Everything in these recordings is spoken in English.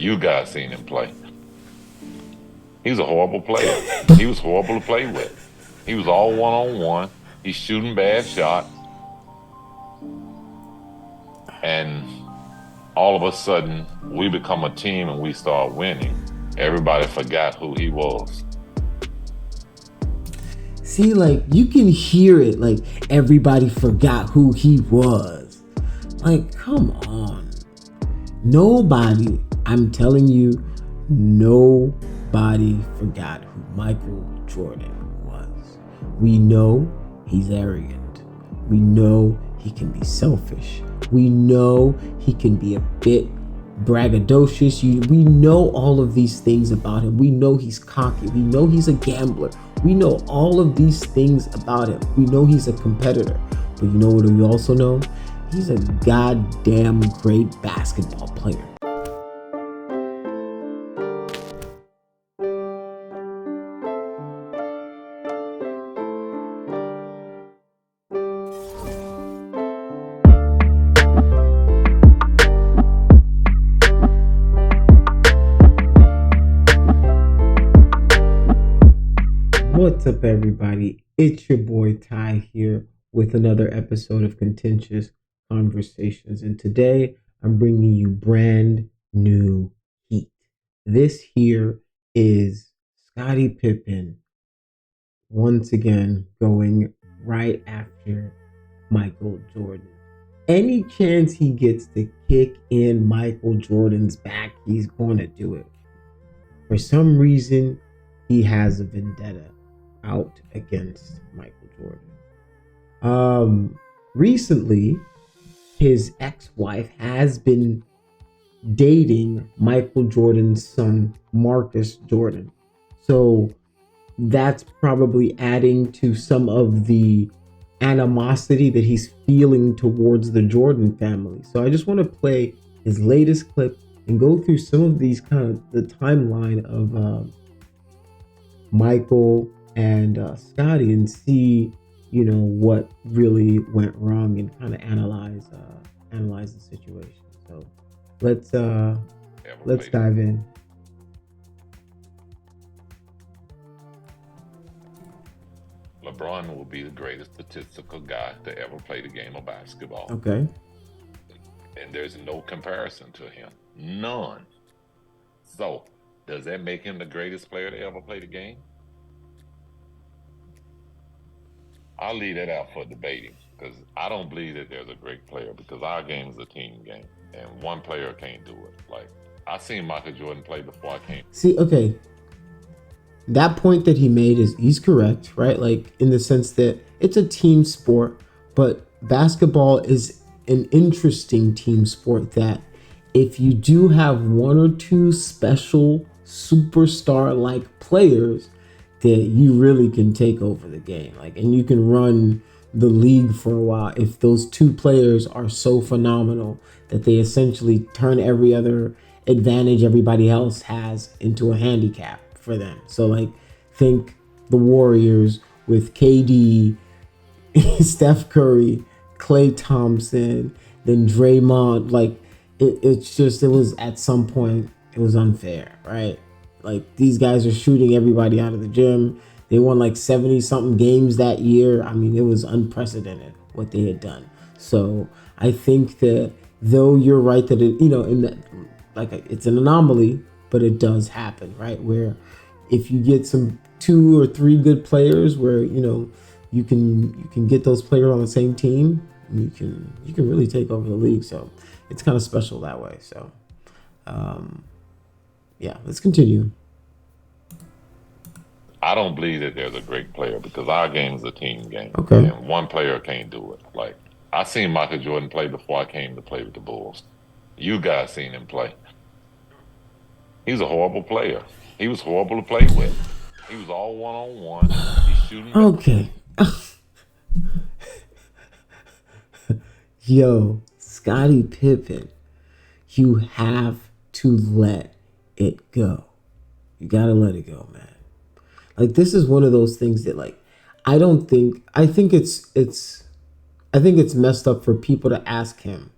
You guys seen him play. He's a horrible player. He was horrible to play with. He was all one-on-one. He's shooting bad shots. And all of a sudden, we become a team and we start winning. Everybody forgot who he was. See, like, you can hear it. Like, everybody forgot who he was. Like, come on. Nobody, I'm telling you, nobody forgot who Michael Jordan was. We know he's arrogant. We know he can be selfish. We know he can be a bit braggadocious. We know all of these things about him. We know he's cocky. We know he's a gambler. We know all of these things about him. We know he's a competitor. But you know what we also know? He's a goddamn great basketball player. What's up, everybody? It's your boy Ty here with another episode of Contentious Conversations. And today I'm bringing you brand new heat. This here is Scottie Pippen once again going right after Michael Jordan. Any chance he gets to kick in Michael Jordan's back, he's going to do it. For some reason, he has a vendetta out against Michael Jordan. Recently, his ex-wife has been dating Michael Jordan's son, Marcus Jordan. So that's probably adding to some of the animosity that he's feeling towards the Jordan family. So I just want to play his latest clip and go through some of these kind of the timeline of Michael and Scottie and see, you know, what really went wrong and kind of analyze the situation. So let's dive in. LeBron will be the greatest statistical guy to ever play the game of basketball. Okay. And there's no comparison to him. None. So, does that make him the greatest player to ever play the game? I'll leave that out for debating because I don't believe that there's a great player because our game is a team game and one player can't do it. Like, I seen Michael Jordan play before I came. See, okay. That point that he made he's correct, right? Like, in the sense that it's a team sport, but basketball is an interesting team sport that if you do have one or two special superstar-like players, that you really can take over the game. Like, and you can run the league for a while if those two players are so phenomenal that they essentially turn every other advantage everybody else has into a handicap for them. So, like, think the Warriors with KD, Steph Curry, Klay Thompson, then Draymond. Like, it was at some point, it was unfair, right? Like, these guys are shooting everybody out of the gym. They won like 70 something games that year. I mean, it was unprecedented what they had done. So I think that though you're right that it, you know, in that, like, it's an anomaly, but it does happen, right? Where if you get some 2 or 3 good players where, you know, you can get those players on the same team, you can really take over the league. So it's kind of special that way. So yeah, let's continue. I don't believe that there's a great player because our game is a team game. Okay. And one player can't do it. Like, I seen Michael Jordan play before I came to play with the Bulls. You guys seen him play. He's a horrible player. He was horrible to play with. He was all one-on-one. He's shooting. Okay. Yo, Scottie Pippen, you have to let it go. You gotta let it go, man. Like, this is one of those things that, like, I think it's messed up for people to ask him,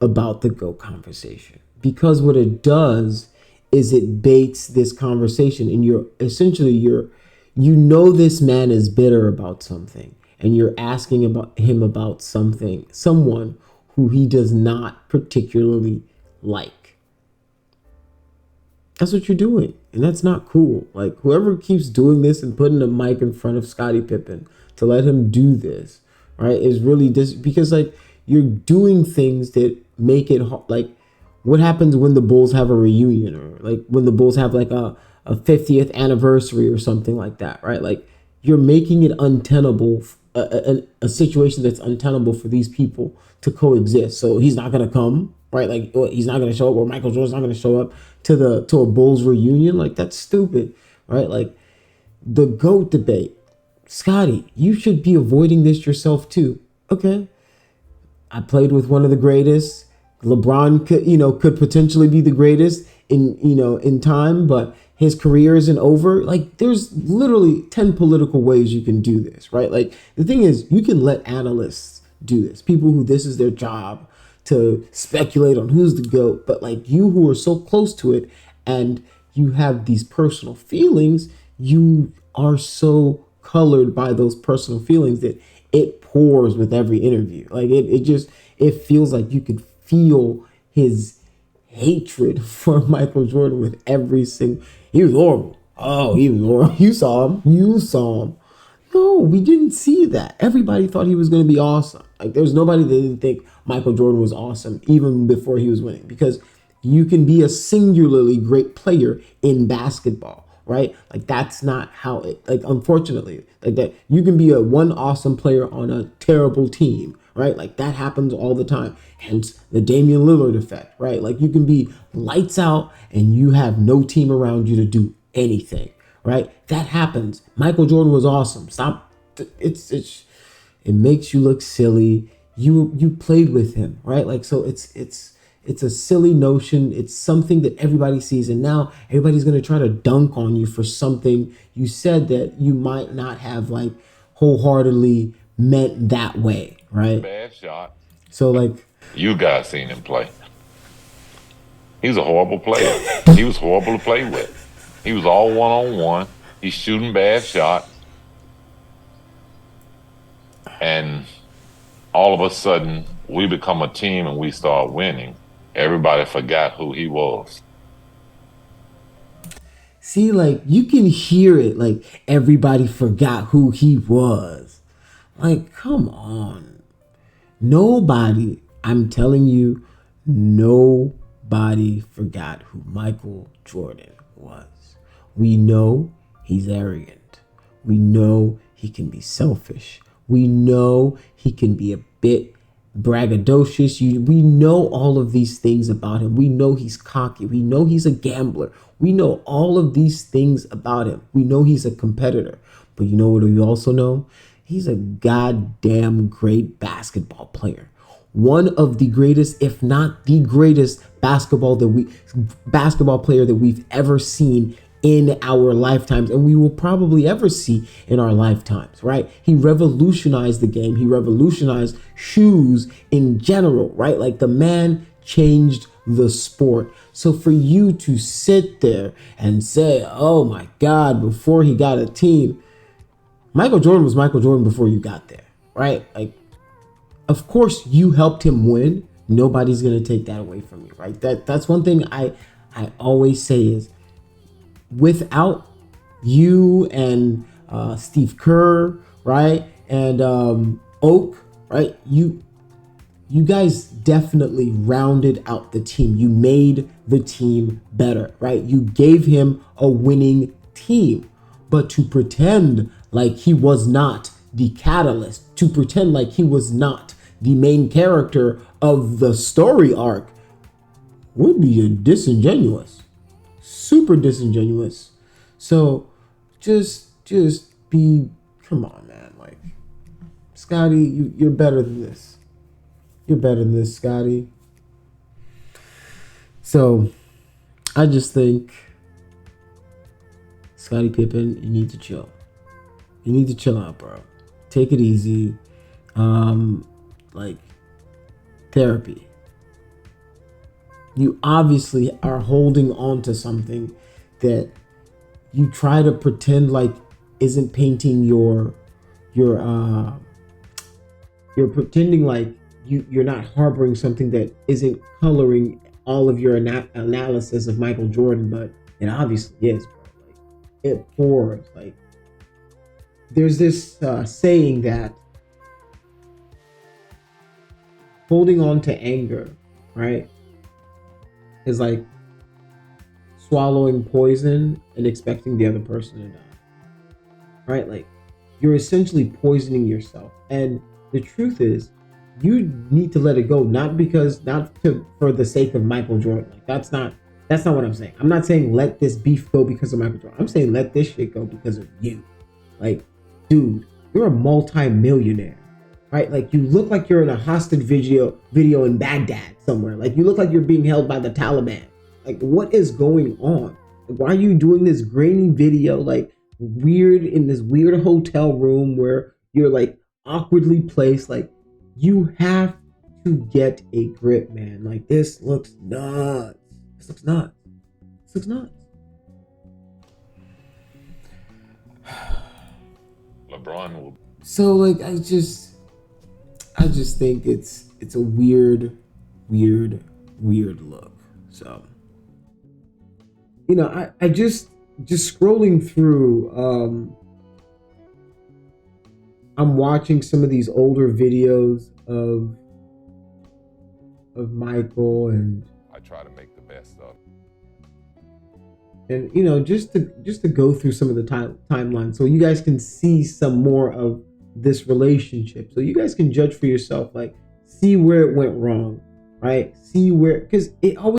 about the GOAT conversation, because what it does is it baits this conversation, and you know this man is bitter about something, and you're asking about him about someone who he does not particularly like. That's what you're doing, and that's not cool. Like, whoever keeps doing this and putting a mic in front of Scottie Pippen to let him do this, right, is really because like you're doing things that make it like what happens when the Bulls have a reunion, or like when the Bulls have like a 50th anniversary or something like that, right? Like, you're making it untenable, a situation that's untenable for these people to coexist. So he's not gonna come, right? Like, he's not gonna show up, or Michael Jordan's not gonna show up to a Bulls reunion. Like, that's stupid, right? Like, the GOAT debate. Scottie, you should be avoiding this yourself too. Okay, I played with one of the greatest. LeBron could potentially be the greatest in time, but his career isn't over. Like, there's literally 10 political ways you can do this, right? Like, the thing is, you can let analysts do this, people who this is their job to speculate on who's the GOAT, but like, you who are so close to it and you have these personal feelings, you are so colored by those personal feelings that it pours with every interview. Like, it feels like you could feel his hatred for Michael Jordan with every single. He was horrible. Oh, he was horrible. You saw him. You saw him. No, we didn't see that. Everybody thought he was going to be awesome. Like, there's nobody that didn't think Michael Jordan was awesome even before he was winning, because you can be a singularly great player in basketball, right? Like, that's not how it, like, unfortunately, like, that you can be a one awesome player on a terrible team, right? Like, that happens all the time. Hence the Damian Lillard effect, right? Like, you can be lights out and you have no team around you to do anything, right? That happens. Michael Jordan was awesome. Stop. It makes you look silly. You played with him, right? Like, so it's a silly notion. It's something that everybody sees, and now everybody's gonna try to dunk on you for something you said that you might not have like wholeheartedly meant that way, right? Bad shot. So like, You guys seen him play. He's a horrible player. He was horrible to play with. He was all one-on-one. He's shooting bad shots. And all of a sudden, we become a team and we start winning. Everybody forgot who he was. see, like, you can hear it. Like, everybody forgot who he was. Like, come on. Nobody, I'm telling you, nobody forgot who Michael Jordan was. We know he's arrogant. We know he can be selfish. We know he can be a bit braggadocious. We know all of these things about him. We know he's cocky. We know he's a gambler. We know all of these things about him. We know he's a competitor. But you know what we also know? He's a goddamn great basketball player. One of the greatest, if not the greatest basketball player that we've ever seen in our lifetimes, and we will probably ever see in our lifetimes, right? He revolutionized the game. He revolutionized shoes in general, right? Like, the man changed the sport. So for you to sit there and say, oh my God, before he got a team, Michael Jordan was Michael Jordan before you got there, right? Like, of course you helped him win. Nobody's gonna take that away from you, right? That's one thing I always say is, without you and Steve Kerr, right, and Oak, right, you guys definitely rounded out the team. You made the team better, right? You gave him a winning team. But to pretend like he was not the catalyst, to pretend like he was not the main character of the story arc, would be disingenuous. Super disingenuous. So just be, come on, man. Like, Scottie, you're better than this. You're better than this, Scottie. So I just think, Scottie Pippen, you need to chill. You need to chill out, bro. Take it easy. Like, therapy. You obviously are holding on to something that you try to pretend like isn't painting your you're pretending like you're not harboring something that isn't coloring all of your analysis of Michael Jordan, but it obviously is, bro. Like it pours. Like there's this saying that holding on to anger, right, is like swallowing poison and expecting the other person to die, right? Like you're essentially poisoning yourself. And the truth is, you need to let it go, not for the sake of Michael Jordan. Like that's not what I'm saying. I'm not saying let this beef go because of Michael Jordan. I'm saying let this shit go because of you. Like, dude, you're a multi-millionaire, right? Like you look like you're in a hostage video in Baghdad somewhere. Like you look like you're being held by the Taliban. Like what is going on? Like, why are you doing this grainy video like weird in this weird hotel room where you're like awkwardly placed? Like you have to get a grip, man. Like this looks nuts. This looks nuts. This looks nuts. LeBron will. So like I just think it's a weird look. So I just scrolling through, I'm watching some of these older videos of Michael, and I try to make the best of. just to go through some of the timeline so you guys can see some more of this relationship, so you guys can judge for yourself, like see where it went wrong, right? See where, because it always